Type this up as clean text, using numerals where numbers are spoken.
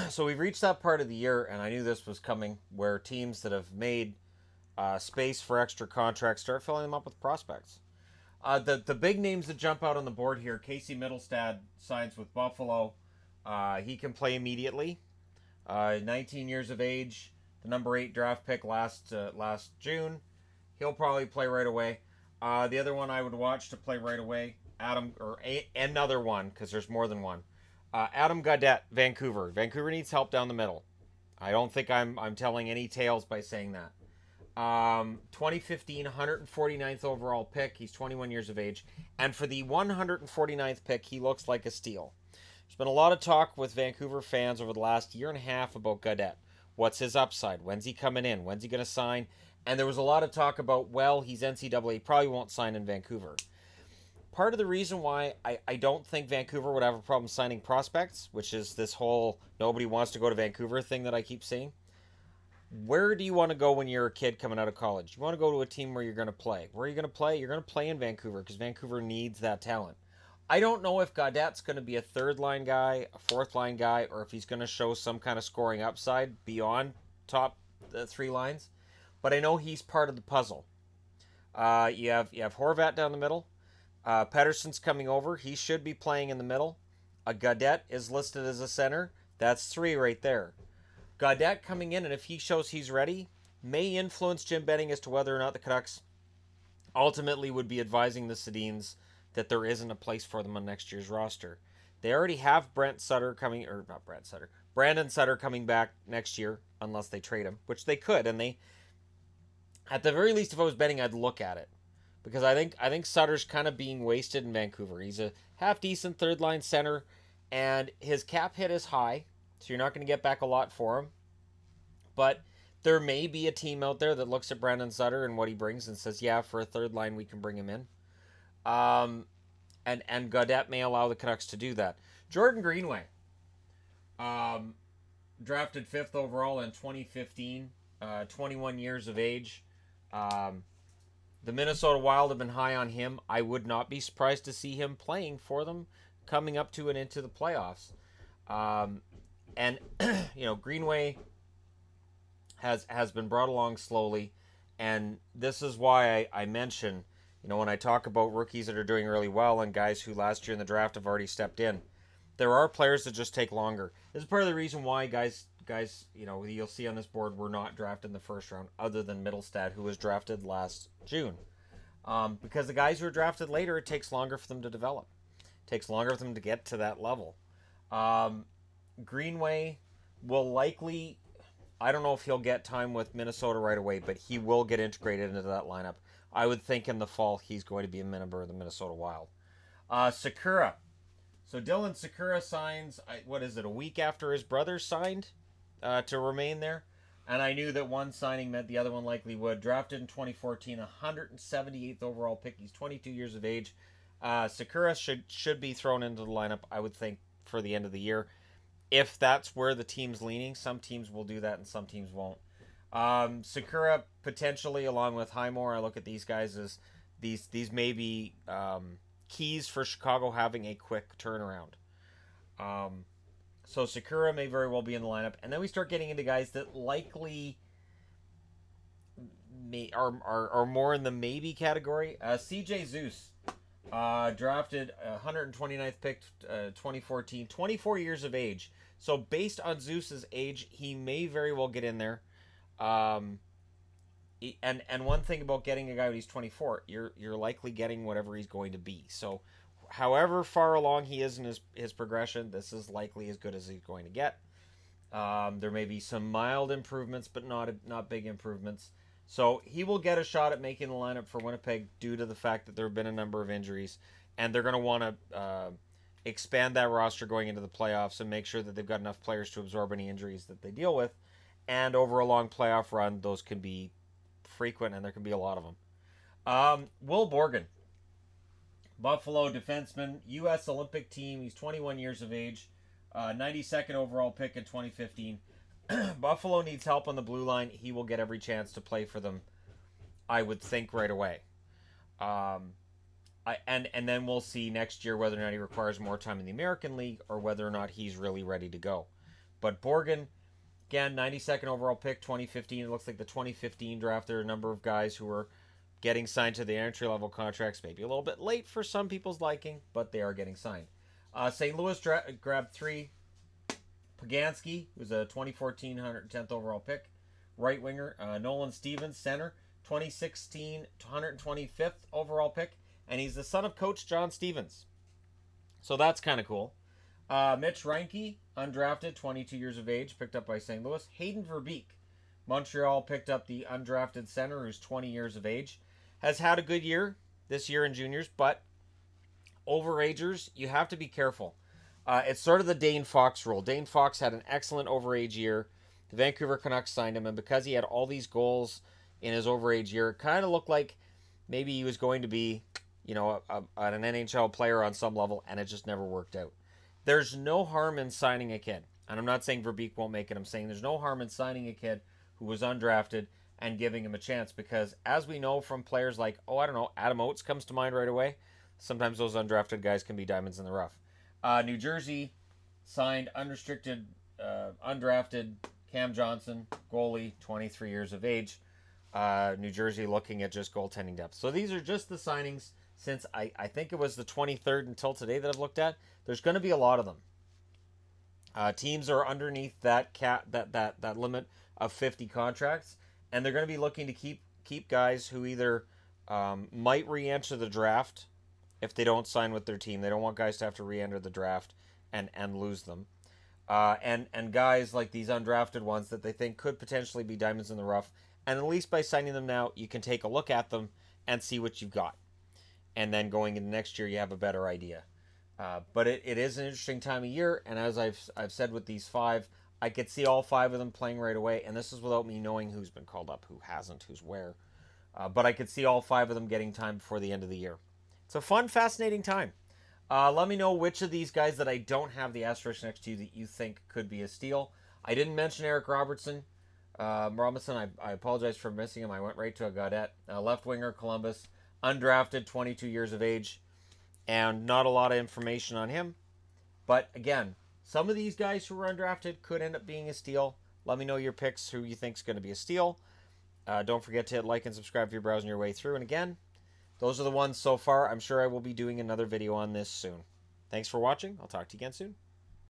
So we've reached that part of the year, and I knew this was coming, where teams that have made space for extra contracts start filling them up with prospects. The big names that jump out on the board here: Casey Mittelstadt signs with Buffalo. He can play immediately. 19 years of age, the number 8 draft pick last June. He'll probably play right away. The other one I would watch to play right away, another one, because there's more than one. Adam Gaudette, Vancouver. Vancouver needs help down the middle. I don't think I'm telling any tales by saying that. 2015, 149th overall pick. He's 21 years of age. And for the 149th pick, he looks like a steal. There's been a lot of talk with Vancouver fans over the last year and a half about Gaudette. What's his upside? When's he coming in? When's he going to sign? And there was a lot of talk about, well, he's NCAA. He probably won't sign in Vancouver. Part of the reason why I don't think Vancouver would have a problem signing prospects, which is this whole nobody wants to go to Vancouver thing that I keep seeing. Where do you want to go when you're a kid coming out of college? You want to go to a team where you're going to play. Where are you going to play? You're going to play in Vancouver because Vancouver needs that talent. I don't know if Gaudette's going to be a third-line guy, a fourth-line guy, or if he's going to show some kind of scoring upside beyond top 3 lines. But I know he's part of the puzzle. You have Horvat down the middle. Pettersson's coming over. He should be playing in the middle. Gaudette is listed as a center. That's 3 right there. Gaudette coming in, and if he shows he's ready, may influence Jim Benning as to whether or not the Canucks ultimately would be advising the Sedins that there isn't a place for them on next year's roster. They already have Brandon Sutter coming back next year, unless they trade him, which they could, and they, at the very least, if I was betting, I'd look at it. Because I think Sutter's kind of being wasted in Vancouver. He's a half-decent third-line center, and his cap hit is high, so you're not going to get back a lot for him. But there may be a team out there that looks at Brandon Sutter and what he brings and says, yeah, for a third line, we can bring him in. And Gaudette may allow the Canucks to do that. Jordan Greenway, drafted 5th overall in 2015, 21 years of age. The Minnesota Wild have been high on him. I would not be surprised to see him playing for them coming up to and into the playoffs. And, Greenway has been brought along slowly, and this is why I mention, when I talk about rookies that are doing really well and guys who last year in the draft have already stepped in, there are players that just take longer. This is part of the reason why guys, you'll see on this board were not drafted in the first round, other than Mittelstadt, who was drafted last June. Because the guys who are drafted later, it takes longer for them to develop. It takes longer for them to get to that level. Greenway will likely, I don't know if he'll get time with Minnesota right away, but he will get integrated into that lineup. I would think in the fall he's going to be a member of the Minnesota Wild. Sakura. So Dylan Sakura signs, a week after his brother signed to remain there? And I knew that one signing meant the other one likely would. Drafted in 2014, 178th overall pick. He's 22 years of age. Sakura should be thrown into the lineup, I would think, for the end of the year. If that's where the team's leaning, some teams will do that and some teams won't. Sakura potentially, along with Highmore, I look at these guys as these may be keys for Chicago having a quick turnaround. So Sakura may very well be in the lineup, and then we start getting into guys that likely are more in the maybe category. CJ Zeus, drafted 129th pick, 2014, 24 years of age. So based on Zeus's age, he may very well get in there. And one thing about getting a guy when he's 24, you're likely getting whatever he's going to be. So however far along he is in his progression, this is likely as good as he's going to get. There may be some mild improvements, but not big improvements. So he will get a shot at making the lineup for Winnipeg due to the fact that there have been a number of injuries, and they're going to want to expand that roster going into the playoffs and make sure that they've got enough players to absorb any injuries that they deal with. And over a long playoff run, those can be frequent, and there can be a lot of them. Will Borgan, Buffalo defenseman, U.S. Olympic team. He's 21 years of age, 92nd overall pick in 2015. Buffalo needs help on the blue line. He will get every chance to play for them, I would think, right away. And then we'll see next year whether or not he requires more time in the American League or whether or not he's really ready to go. But Borgan, again, 92nd overall pick, 2015. It looks like the 2015 draft, there are a number of guys who were getting signed to the entry-level contracts, maybe a little bit late for some people's liking, but they are getting signed. St. Louis grabbed 3. Paganski, who's a 2014 110th overall pick. Right winger, Nolan Stevens, center, 2016 125th overall pick. And he's the son of Coach John Stevens. So that's kind of cool. Mitch Reinke, undrafted, 22 years of age, picked up by St. Louis. Hayden Verbeek, Montreal, picked up the undrafted center, who's 20 years of age. Has had a good year this year in juniors, but overagers, you have to be careful. It's sort of the Dane Fox rule. Dane Fox had an excellent overage year. The Vancouver Canucks signed him, and because he had all these goals in his overage year, it kind of looked like maybe he was going to be, you know, an NHL player on some level, and it just never worked out. There's no harm in signing a kid. And I'm not saying Verbeek won't make it. I'm saying there's no harm in signing a kid who was undrafted and giving him a chance, because as we know from players like, Adam Oates comes to mind right away. Sometimes those undrafted guys can be diamonds in the rough. New Jersey signed unrestricted, undrafted Cam Johnson, goalie, 23 years of age. New Jersey looking at just goaltending depth. So these are just the signings since I think it was the 23rd until today that I've looked at. There's going to be a lot of them. Teams are underneath that that limit of 50 contracts, and they're going to be looking to keep guys who either might re-enter the draft if they don't sign with their team. They don't want guys to have to re-enter the draft and lose them. And guys like these undrafted ones that they think could potentially be diamonds in the rough. And at least by signing them now, you can take a look at them and see what you've got. And then going into next year, you have a better idea. But it is an interesting time of year. And as I've said with these 5, I could see all 5 of them playing right away. And this is without me knowing who's been called up, who hasn't, who's where. But I could see all 5 of them getting time before the end of the year. It's a fun, fascinating time. Let me know which of these guys that I don't have the asterisk next to that you think could be a steal. I didn't mention Eric Robinson. I apologize for missing him. I went right to a Gaudette. Left winger, Columbus. Undrafted, 22 years of age. And not a lot of information on him. But again, some of these guys who were undrafted could end up being a steal. Let me know your picks, who you think is going to be a steal. Don't forget to hit like and subscribe if you're browsing your way through. And again, those are the ones so far. I'm sure I will be doing another video on this soon. Thanks for watching. I'll talk to you again soon.